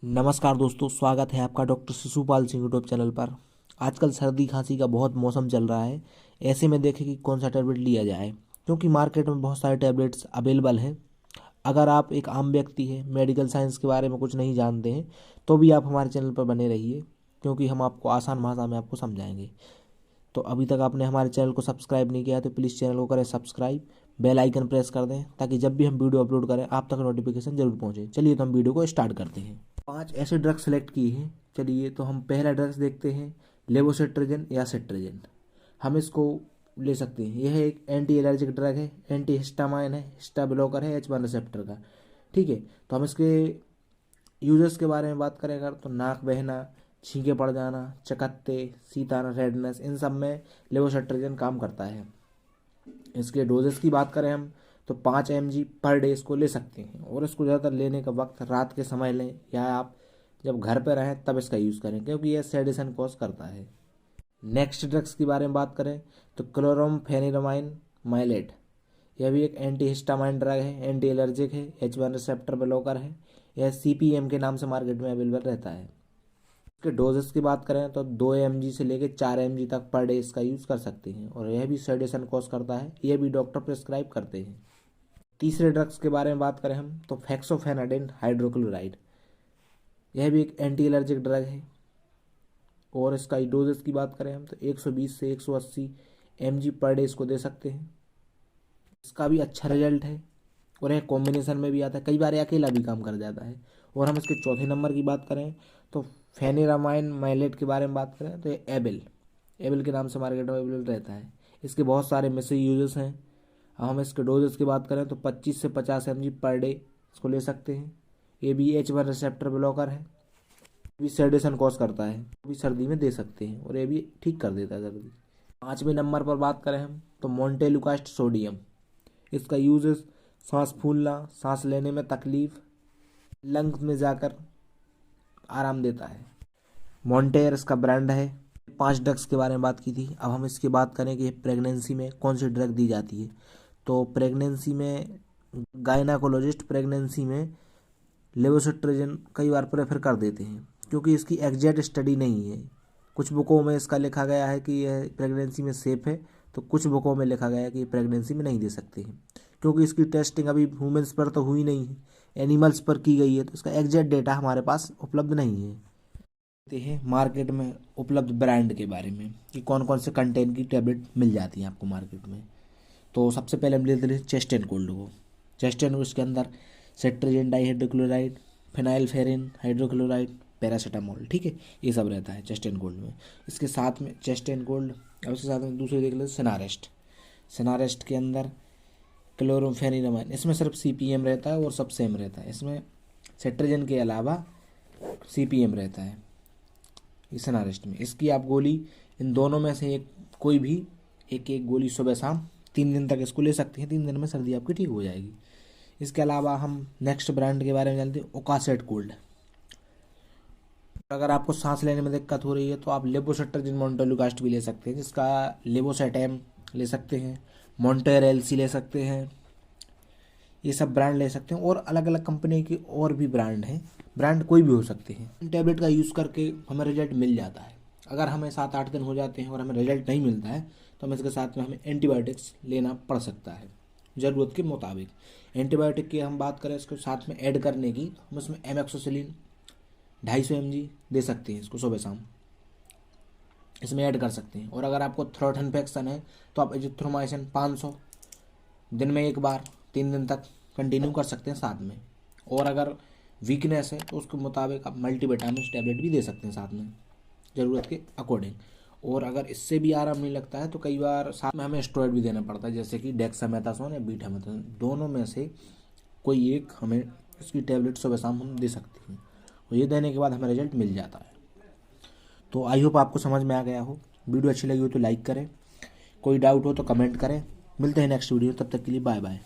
नमस्कार दोस्तों, स्वागत है आपका doctor Shishupal Singh YouTube channel पर। आजकल सर्दी खांसी का बहुत मौसम चल रहा है। ऐसे में देखें कि कौन सा टैबलेट लिया जाए, क्योंकि मार्केट में बहुत सारे टैबलेट्स अवेलेबल हैं। अगर आप एक आम व्यक्ति हैं, मेडिकल साइंस के बारे में कुछ नहीं जानते हैं, तो भी आप हमारे चैनल पर बने रहिए, क्योंकि हम आपको आसान भाषा में आपको समझाएंगे। तो अभी तक आपने हमारे चैनल को सब्सक्राइब नहीं किया है तो प्लीज़ चैनल को करें सब्सक्राइब, बेल आइकन प्रेस कर दें, ताकि जब भी हम वीडियो अपलोड करें आप तक नोटिफिकेशन जरूर पहुंचे। चलिए तो हम वीडियो को स्टार्ट करते हैं। 5 ऐसे ड्रग्स सेलेक्ट किए हैं। चलिए तो हम पहला ड्रग्स देखते हैं, लेवोसिट्रिजिन या सिट्रिजिन। हम इसको ले सकते हैं। यह एक एंटी एलर्जिक ड्रग है, एंटी हिस्टामाइन है, हिस्टा ब्लॉकर है H1 रिसेप्टर का। ठीक है, तो हम इसके यूजर्स के बारे में बात करें अगर, तो नाक बहना, छींके पड़ जाना, चकत्ते, सीताना, रेडनेस, इन सब में लेवोसिट्रिजिन काम करता है। इसके डोजेस की बात करें हम, तो 5 mg पर डे इसको ले सकते हैं, और इसको ज़्यादातर लेने का वक्त रात के समय लें, या आप जब घर पर रहें तब इसका यूज़ करें, क्योंकि यह सेडेशन कॉज करता है। नेक्स्ट ड्रग्स की बारे में बात करें तो क्लोरमफेनिरामाइन माइलेट। यह भी एक एंटी हिस्टामाइन ड्रग है, एंटी एलर्जिक है, H1 रिसेप्टर ब्लॉकर है। यह CPM के नाम से मार्केट में अवेलेबल रहता है। इसके डोजेस की बात करें तो 2 mg से लेकर 4 mg तक पर डे इसका यूज़ कर सकते हैं, और यह भी सेडेशन कॉज करता है। यह भी डॉक्टर प्रिस्क्राइब करते हैं। तीसरे ड्रग्स के बारे में बात करें हम, तो फेक्सोफेनाडिन हाइड्रोक्लोराइड। यह भी एक एंटी एलर्जिक ड्रग है, और इसका डोजेस की बात करें हम तो 120 से 180 mg पर डे इसको दे सकते हैं। इसका भी अच्छा रिजल्ट है, और यह कॉम्बिनेशन में भी आता है, कई बार ये अकेला भी काम कर जाता है। और हम इसके चौथे नंबर की बात करें तो फेनिरामाइन माइलेट के बारे में बात करें तो ये एबेल के नाम से मार्केट में अवेलेबल रहता है। इसके बहुत सारे मिस यूजेस हैं। अब हम इसके डोजेस की बात करें तो 25 से 50 mg पर डे इसको ले सकते हैं। ये भी H1 रिसेप्टर ब्लॉकर है, भी सेडेशन कॉज करता है, भी सर्दी में दे सकते हैं, और ये भी ठीक कर देता है सर्दी। 5वें नंबर पर बात करें हम तो मोन्टेलुकास्ट सोडियम। इसका यूजेस सांस फूलना, सांस लेने में तकलीफ, लंग्स में जाकर आराम देता है। मॉन्टेयर इसका ब्रांड है। 5 ड्रग्स के बारे में बात की थी। अब हम इसकी बात करें कि प्रेगनेंसी में कौन सी ड्रग दी जाती है, तो प्रेगनेंसी में गायनाकोलॉजिस्ट प्रेगनेंसी में लेवोसिट्रिजिन कई बार प्रेफर कर देते हैं, क्योंकि इसकी एग्जैक्ट स्टडी नहीं है। कुछ बुकों में इसका लिखा गया है कि यह प्रेगनेंसी में सेफ है, तो कुछ बुकों में लिखा गया है कि प्रेगनेंसी में नहीं दे सकते हैं, क्योंकि इसकी टेस्टिंग अभी ह्यूमंस पर तो हुई नहीं है, एनिमल्स पर की गई है, तो इसका एग्जैक्ट डेटा हमारे पास उपलब्ध नहीं है। देखते हैं मार्केट में उपलब्ध ब्रांड के बारे में कि कौन कौन से कंटेंट की टैबलेट मिल जाती है आपको मार्केट में। तो सबसे पहले हम लेते हैं चेस्ट एंड कोल्ड को। चेस्ट एंड उसके अंदर सेट्रिजिन डाइहाइड्रोक्लोराइड, फिनाइलफेरिन हाइड्रोक्लोराइड, पैरासीटामोल, ठीक है, ये सब रहता है चेस्ट एंड कोल्ड में। इसके साथ में चेस्ट एंड कोल्ड, अब इसके साथ में दूसरे देख लेते सिनारेस्ट। सिनारेस्ट के अंदर क्लोरोफेनिरामाइन, इसमें सिर्फ CPM रहता है और सब सेम रहता है। इसमें सेट्रिजिन के अलावा CPM रहता है इस सिनारेस्ट में। इसकी आप गोली इन दोनों में से एक कोई भी एक गोली सुबह शाम 3 दिन तक इसको ले सकते हैं। 3 दिन में सर्दी आपकी ठीक हो जाएगी। इसके अलावा हम नेक्स्ट ब्रांड के बारे में जानते हैं, ओकासेट कोल्ड। अगर आपको सांस लेने में दिक्कत हो रही है तो आप लेवोसिट्रिजिन मोन्टेलुकास्ट भी ले सकते हैं, जिसका लेवोसेटेम ले सकते हैं, मॉन्टेयर LC ले सकते हैं। ये सब ब्रांड ले सकते हैं, और अलग अलग कंपनी के और भी ब्रांड हैं। ब्रांड कोई भी हो सकते हैं। इन टैबलेट का यूज़ करके हमें रिजल्ट मिल जाता है। अगर हमें 7-8 दिन हो जाते हैं और हमें रिजल्ट नहीं मिलता है, तो हमें इसके साथ में हमें एंटीबायोटिक्स लेना पड़ सकता है ज़रूरत के मुताबिक। एंटीबायोटिक की हम बात करें इसके साथ में ऐड करने की, हम उसमें एमोक्सिसिलिन 250 mg दे सकते हैं इसको सुबह शाम, इसमें ऐड कर सकते हैं। और अगर आपको थ्रोट इन्फेक्शन है तो आप एजिथ्रोमाइसिन 500 दिन में एक बार 3 दिन तक कंटिन्यू कर सकते हैं साथ में। और अगर वीकनेस है तो उसके मुताबिक आप मल्टीविटामिन टैबलेट भी दे सकते हैं साथ में ज़रूरत के अकॉर्डिंग। और अगर इससे भी आराम नहीं लगता है तो कई बार साथ में हमें स्टेरॉइड भी देना पड़ता है, जैसे कि डेक्सामेथासोन या बीटामेथासोन। दोनों में से कोई एक हमें इसकी टैबलेट सुबह शाम हम दे सकते हैं, और ये देने के बाद हमें रिजल्ट मिल जाता है। तो आई होप आपको समझ में आ गया हो। वीडियो अच्छी लगी हो तो लाइक करें, कोई डाउट हो तो कमेंट करें। मिलते हैं नेक्स्ट वीडियो, तब तक के लिए बाय बाय।